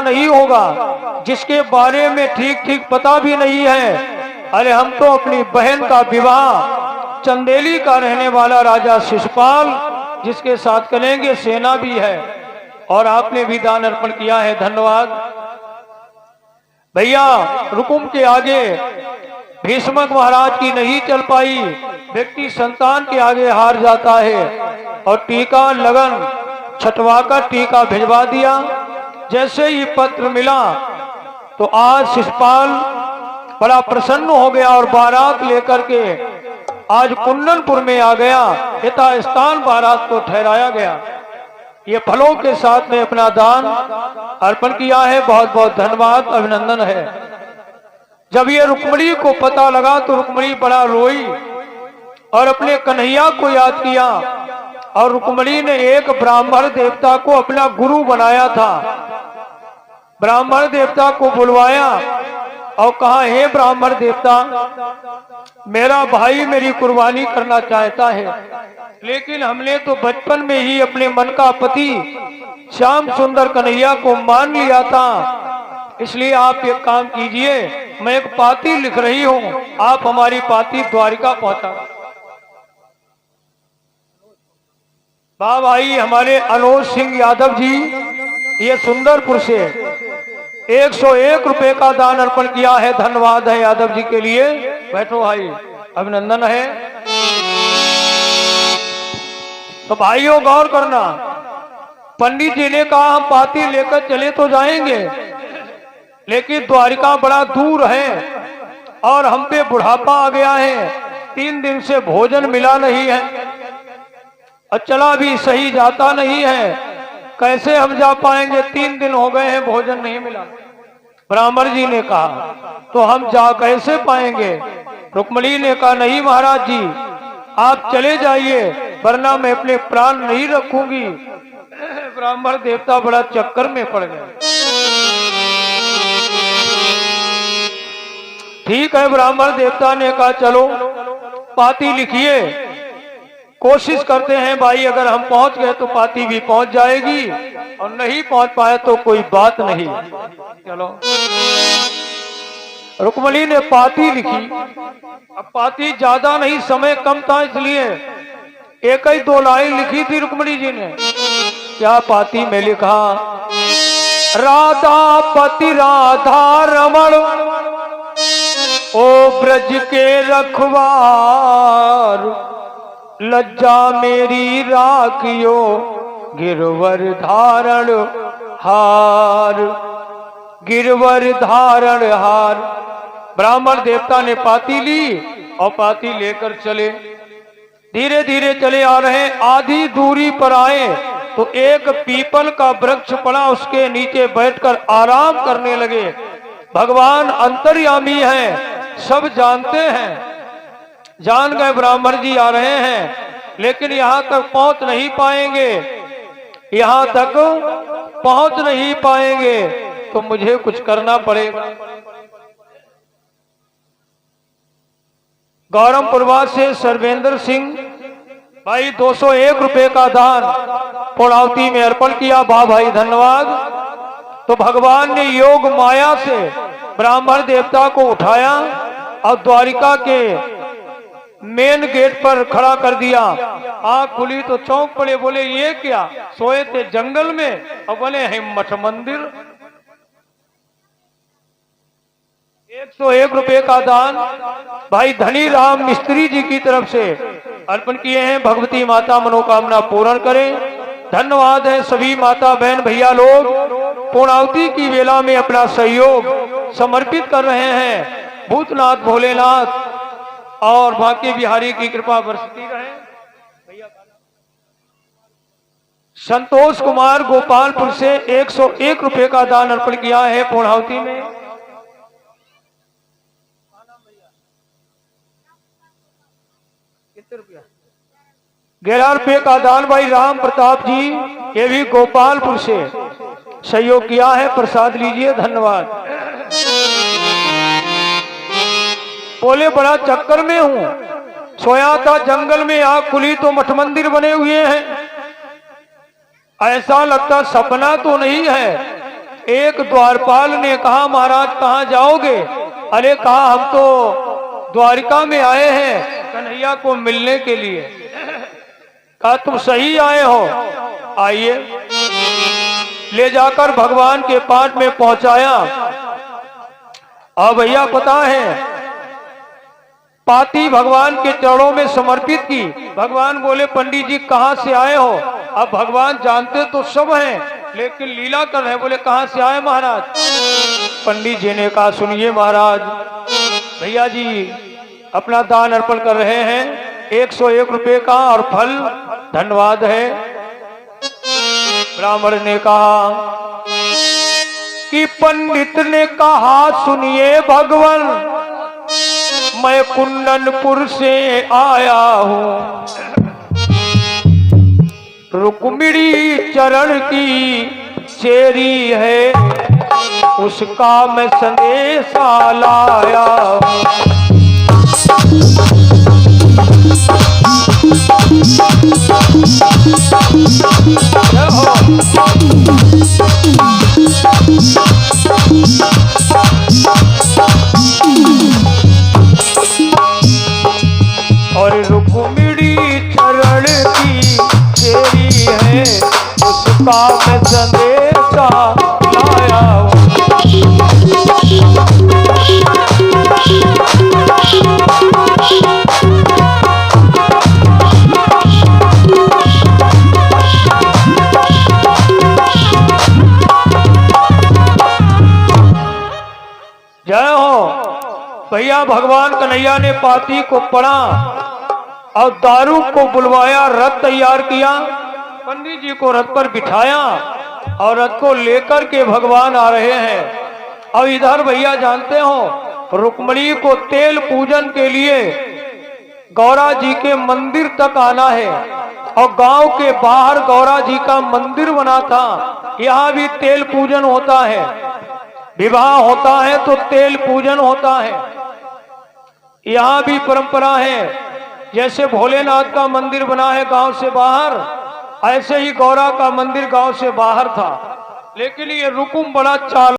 नहीं होगा जिसके बारे में ठीक ठीक पता भी नहीं है। अरे हम तो अपनी बहन का विवाह चंदेली का रहने वाला राजा शिशुपाल जिसके साथ करेंगे, सेना भी है और आपने भी दान अर्पण किया है, धन्यवाद भैया। रुकुम के आगे भीष्मक महाराज की नहीं चल पाई, व्यक्ति संतान के आगे हार जाता है और टीका लगन छटवा कर टीका भिजवा दिया। जैसे ही पत्र मिला तो आज शिशुपाल बड़ा प्रसन्न हो गया और बारात लेकर के आज कुंदनपुर में आ गया। यथास्थान बारात को ठहराया गया। ये फलों के साथ में अपना दान अर्पण किया है, बहुत बहुत धन्यवाद, अभिनंदन है। जब ये रुक्मिणी को पता लगा तो रुक्मिणी बड़ा रोई और अपने कन्हैया को याद किया और रुक्मिणी ने एक ब्राह्मण देवता को अपना गुरु बनाया था। ब्राह्मण देवता को बुलवाया और कहा, हे ब्राह्मण देवता, मेरा भाई मेरी कुर्बानी करना चाहता है, लेकिन हमने तो बचपन में ही अपने मन का पति श्याम सुंदर कन्हैया को मान लिया था। इसलिए आप एक काम कीजिए, मैं एक पाती लिख रही हूं, आप हमारी पाती द्वारिका पहुंचा। भाई हमारे अनुज सिंह यादव जी ये सुंदरपुर से 101 रुपए का दान अर्पण किया है, धन्यवाद है यादव जी के लिए। बैठो भाई, अभिनंदन है। तो भाइयों गौर करना, पंडित जी ने कहा हम पाती लेकर चले तो जाएंगे, लेकिन द्वारिका बड़ा दूर है और हम पे बुढ़ापा आ गया है, 3 दिन से भोजन मिला नहीं है और चला भी सही जाता नहीं है, कैसे हम जा पाएंगे, 3 दिन हो गए हैं भोजन नहीं मिला। ब्राह्मण जी ने कहा तो हम जा कैसे पाएंगे। रुक्मिणी ने कहा नहीं महाराज जी आप चले जाइए, वरना मैं अपने प्राण नहीं रखूंगी। ब्राह्मण देवता बड़ा चक्कर में पड़ गए। ठीक है, ब्राह्मण देवता ने कहा चलो पाती लिखिए, कोशिश करते हैं भाई, अगर हम पहुंच गए तो पाती भी पहुंच जाएगी और नहीं पहुंच पाए तो कोई बात नहीं। चलो रुक्मिणी ने पाती लिखी। अब पाती ज्यादा नहीं, समय कम था, इसलिए 1-2 लाइन लिखी थी रुक्मिणी जी ने। क्या पाती में लिखा, राधा पति राधा रमण ओ ब्रज के रखवार, लज्जा मेरी राखियो गिरवर धारण हार, गिरवर धारण हार। ब्राह्मण देवता ने पाती ली और पाती लेकर चले, धीरे धीरे चले आ रहे। आधी दूरी पर आए तो एक पीपल का वृक्ष पड़ा, उसके नीचे बैठकर आराम करने लगे। भगवान अंतर्यामी हैं, सब जानते हैं, जान गए ब्राह्मण जी आ रहे हैं, लेकिन यहां तक पहुंच नहीं पाएंगे, यहां तक पहुंच नहीं पाएंगे तो मुझे कुछ करना पड़ेगा। गौरमपुरवा से सर्वेंद्र सिंह भाई 201 रुपए का दान पूर्णावती में अर्पण किया, भाई धन्यवाद। तो भगवान ने योग माया से ब्राह्मण देवता को उठाया और द्वारिका के मेन गेट पर खड़ा कर दिया। आंख खुली तो चौंक पड़े, बोले ये क्या, सोए थे जंगल में और बोले हैं मठ मंदिर। 101 रुपए का दान भाई धनी राम मिस्त्री जी की तरफ से अर्पण किए हैं। भगवती माता मनोकामना पूर्ण करें। धन्यवाद है सभी माता बहन भैया लोग पूर्णावती की वेला में अपना सहयोग समर्पित कर रहे हैं। भूतनाथ भोलेनाथ और बांके बिहारी की कृपा बरसती रहे। संतोष कुमार गोपालपुर से 101 रुपए का दान अर्पण किया है पूर्णावती में। कितने रुपया? 11 रुपए का दान भाई राम प्रताप जी, ये भी गोपालपुर से सहयोग किया है, प्रसाद लीजिए, धन्यवाद। बोले बड़ा चक्कर में हूं, सोया था जंगल में, आग खुली तो मठ मंदिर बने हुए हैं। ऐसा लगता सपना तो नहीं है। एक द्वारपाल ने कहा महाराज कहाँ जाओगे? अरे कहा हम तो द्वारिका में आए हैं कन्हैया को मिलने के लिए। कहा तुम सही आए हो, आइए। ले जाकर भगवान के पास में पहुंचाया। और भैया पता है पाती भगवान के चरणों में समर्पित की। भगवान बोले पंडित जी कहाँ से आए हो? अब भगवान जानते तो सब हैं, लेकिन लीला कर रहे। बोले कहाँ से आए महाराज? पंडित जी ने कहा सुनिए महाराज, भैया जी अपना दान अर्पण कर रहे हैं 101 रुपए का और फल धन्यवाद है। ब्राह्मण ने कहा कि पंडित ने कहा सुनिए भगवान, मैं कुंदनपुर से आया हूँ, रुक्मिणी चरण की चेरी है, उसका मैं संदेशा लाया हूँ। और रुक्मिणी चरण की चेरी है, उसका मैं संदेशा लाया हूँ। जय हो। भैया भगवान कन्हैया ने पाती को पढ़ा और दारू को बुलवाया, रथ तैयार किया, पंडित जी को रथ पर बिठाया और रथ को लेकर के भगवान आ रहे हैं। और इधर भैया जानते हो रुक्मिणी को तेल पूजन के लिए गौरा जी के मंदिर तक आना है। और गांव के बाहर गौरा जी का मंदिर बना था, यहाँ भी तेल पूजन होता है। विवाह होता है तो तेल पूजन होता है, यहाँ भी परंपरा है। जैसे भोलेनाथ का मंदिर बना है गांव से बाहर, ऐसे ही गौरा का मंदिर गांव से बाहर था। लेकिन ये रुकुम बड़ा चाल